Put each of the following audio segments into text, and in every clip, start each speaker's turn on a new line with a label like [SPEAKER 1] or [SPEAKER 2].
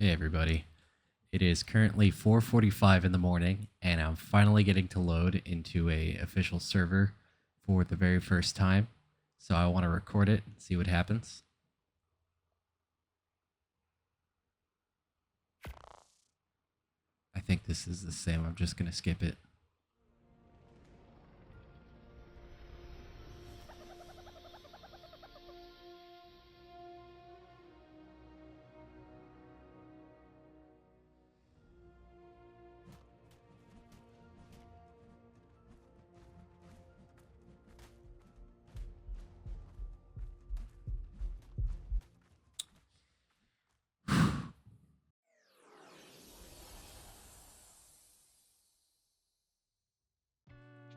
[SPEAKER 1] Hey everybody. It is currently 4:45 in the morning and I'm finally getting to load into a official server for the very first time. So I want to record it and see what happens. I think this is the same. I'm just going to skip it.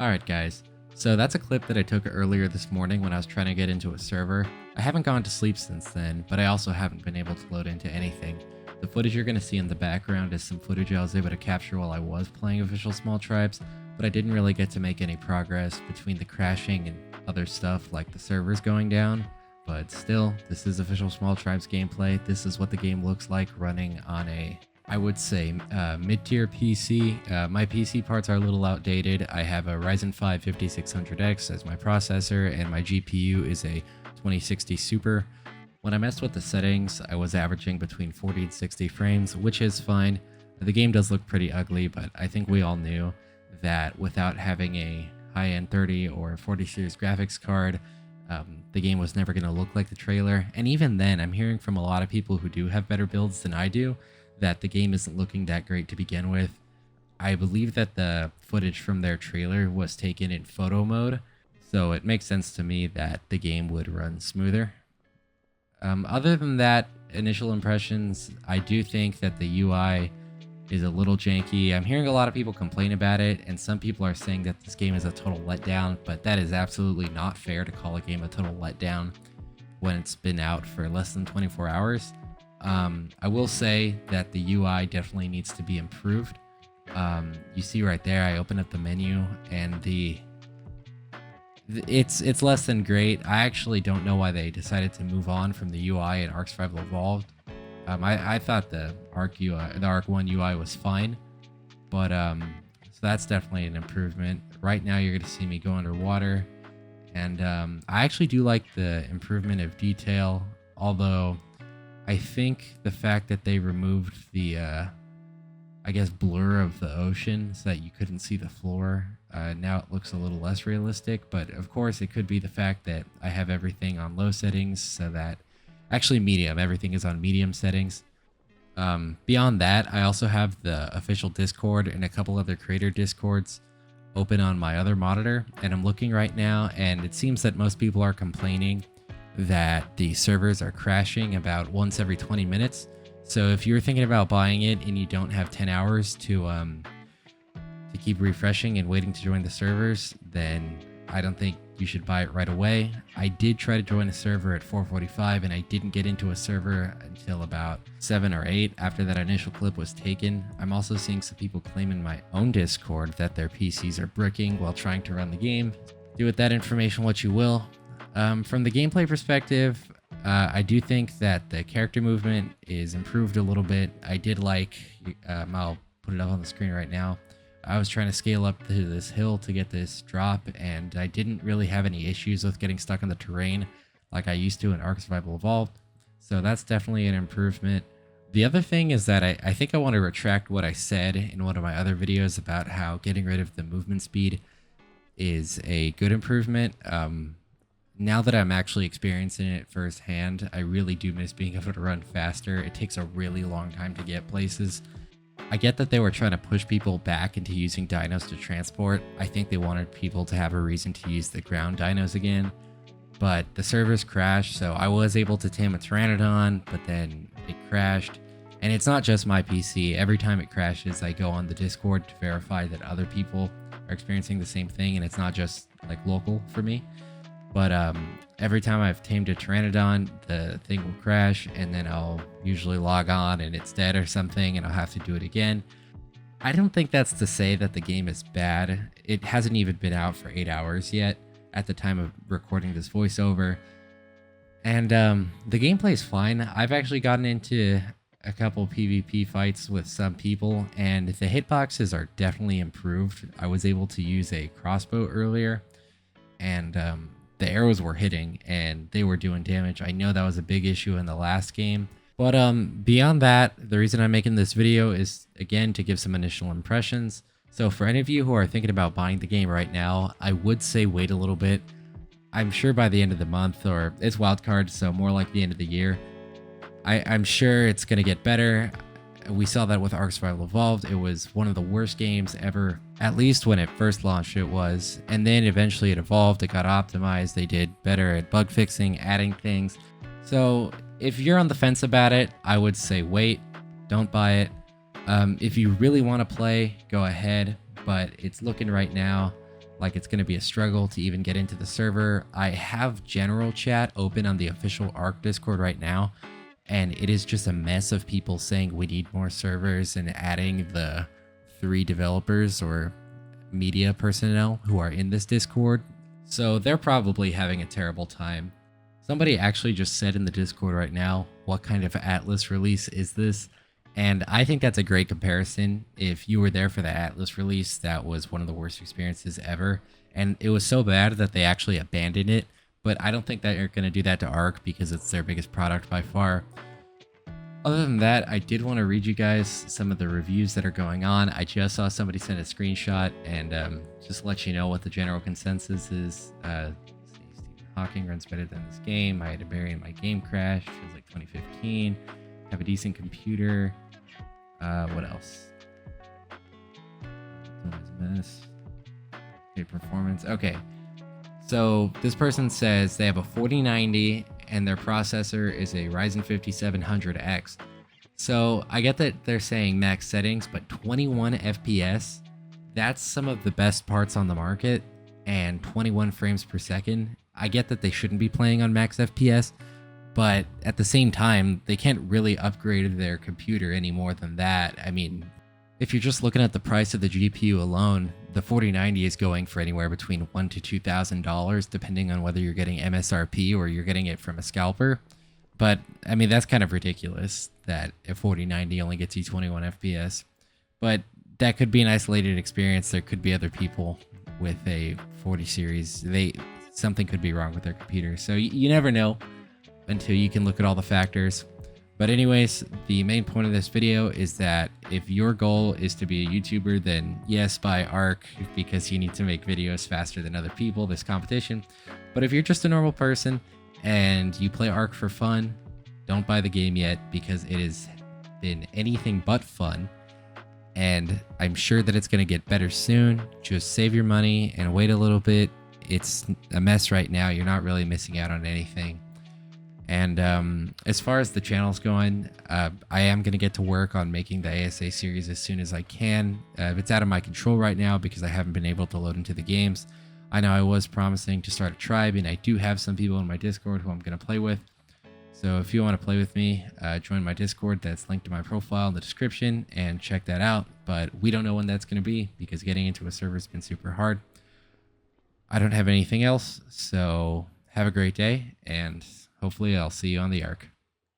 [SPEAKER 1] Alright guys, so that's a clip that I took earlier this morning when I was trying to get into a server. I haven't gone to sleep since then, but I also haven't been able to load into anything. The footage you're going to see in the background is some footage I was able to capture while I was playing Official Small Tribes, but I didn't really get to make any progress between the crashing and other stuff like the servers going down. But still, this is Official Small Tribes gameplay. This is what the game looks like running on a, I would say, mid-tier PC. My PC parts are a little outdated. I have a Ryzen 5 5600X as my processor, and my GPU is a 2060 Super. When I messed with the settings, I was averaging between 40 and 60 frames, which is fine. The game does look pretty ugly, but I think we all knew that without having a high-end 30 or 40 series graphics card, the game was never going to look like the trailer. And even then, I'm hearing from a lot of people who do have better builds than I do that the game isn't looking that great to begin with. I believe that the footage from their trailer was taken in photo mode, so it makes sense to me that the game would run smoother. Other than that, initial impressions, I do think that the UI is a little janky. I'm hearing a lot of people complain about it, and some people are saying that this game is a total letdown, but that is absolutely not fair to call a game a total letdown when it's been out for less than 24 hours. I will say that the UI definitely needs to be improved. You see right there, I open up the menu and it's less than great. I actually don't know why they decided to move on from the UI in Ark Survival Evolved. I thought the Ark One UI was fine, but so that's definitely an improvement. Right now, you're going to see me go underwater, and I actually do like the improvement of detail. Although I think the fact that they removed the I guess blur of the ocean so that you couldn't see the floor. Now it looks a little less realistic, but of course it could be the fact that I have everything on low settings, so that actually medium, everything is on medium settings. Beyond that, I also have the official Discord and a couple other creator Discords open on my other monitor, and I'm looking right now, and it seems that most people are complaining that the servers are crashing about once every 20 minutes. So if you're thinking about buying it and you don't have 10 hours to keep refreshing and waiting to join the servers, then I don't think you should buy it right away. I did try to join a server at 4:45 and I didn't get into a server until about 7 or 8 after that initial clip was taken. I'm also seeing some people claim in my own Discord that their PCs are bricking while trying to run the game. Do with that information what you will. From the gameplay perspective, I do think that the character movement is improved a little bit. I did like, I'll put it up on the screen right now. I was trying to scale up to this hill to get this drop, and I didn't really have any issues with getting stuck in the terrain like I used to in Ark Survival Evolved. So that's definitely an improvement. The other thing is that I think I want to retract what I said in one of my other videos about how getting rid of the movement speed is a good improvement. Now that I'm actually experiencing it firsthand, I really do miss being able to run faster. It takes a really long time to get places. I get that they were trying to push people back into using dinos to transport. I think they wanted people to have a reason to use the ground dinos again. But the servers crashed, so I was able to tame a Pteranodon, but then it crashed. And it's not just my PC. Every time it crashes, I go on the Discord to verify that other people are experiencing the same thing, and it's not just like local for me. But every time I've tamed a Pteranodon, the thing will crash, and then I'll usually log on and it's dead or something, and I'll have to do it again. I don't think that's to say that the game is bad. It hasn't even been out for 8 hours yet at the time of recording this voiceover. And the gameplay is fine. I've actually gotten into a couple PvP fights with some people, and the hitboxes are definitely improved. I was able to use a crossbow earlier, and the arrows were hitting and they were doing damage. I know that was a big issue in the last game. But beyond that, the reason I'm making this video is, again, to give some initial impressions. So for any of you who are thinking about buying the game right now, I would say wait a little bit. I'm sure by the end of the month, or it's wildcard, so more like the end of the year, I'm sure it's going to get better. We saw that with Ark Survival Evolved. It was one of the worst games ever, at least when it first launched it was. And then eventually it evolved, it got optimized, they did better at bug fixing, adding things. So if you're on the fence about it, I would say wait, don't buy it. If you really want to play, go ahead, but it's looking right now like it's going to be a struggle to even get into the server. I have general chat open on the official Ark Discord right now, and it is just a mess of people saying we need more servers and adding the 3 developers or media personnel who are in this Discord. So they're probably having a terrible time. Somebody actually just said in the Discord right now, what kind of Atlas release is this? And I think that's a great comparison. If you were there for the Atlas release, that was one of the worst experiences ever. And it was so bad that they actually abandoned it. But I don't think that they're going to do that to Ark because it's their biggest product by far. Other than that, I did want to read you guys some of the reviews that are going on. I just saw somebody send a screenshot, and just let you know what the general consensus is. Stephen Hawking runs better than this game. I had to bury in my game crash. It was like 2015. Have a decent computer. What else? Okay, performance. Okay. So this person says they have a 4090 and their processor is a Ryzen 5700X. So I get that they're saying max settings, but 21 FPS, that's some of the best parts on the market, and 21 frames per second. I get that they shouldn't be playing on max FPS, but at the same time, they can't really upgrade their computer any more than that. I mean, if you're just looking at the price of the GPU alone, the 4090 is going for anywhere between $1,000 to $2,000, depending on whether you're getting MSRP or you're getting it from a scalper. But I mean, that's kind of ridiculous that a 4090 only gets you 21 FPS. But that could be an isolated experience. There could be other people with a 40 series. Something could be wrong with their computer. So you never know until you can look at all the factors. But anyways, the main point of this video is that if your goal is to be a YouTuber, then yes, buy Ark because you need to make videos faster than other people, this competition. But if you're just a normal person and you play Ark for fun, don't buy the game yet because it has been anything but fun. And I'm sure that it's going to get better soon. Just save your money and wait a little bit. It's a mess right now. You're not really missing out on anything. And as far as the channel's going, I am going to get to work on making the ASA series as soon as I can. It's out of my control right now because I haven't been able to load into the games. I know I was promising to start a tribe, and I do have some people in my Discord who I'm going to play with. So if you want to play with me, join my Discord. That's linked to my profile in the description, and check that out. But we don't know when that's going to be because getting into a server has been super hard. I don't have anything else, so have a great day, and hopefully I'll see you on the Ark.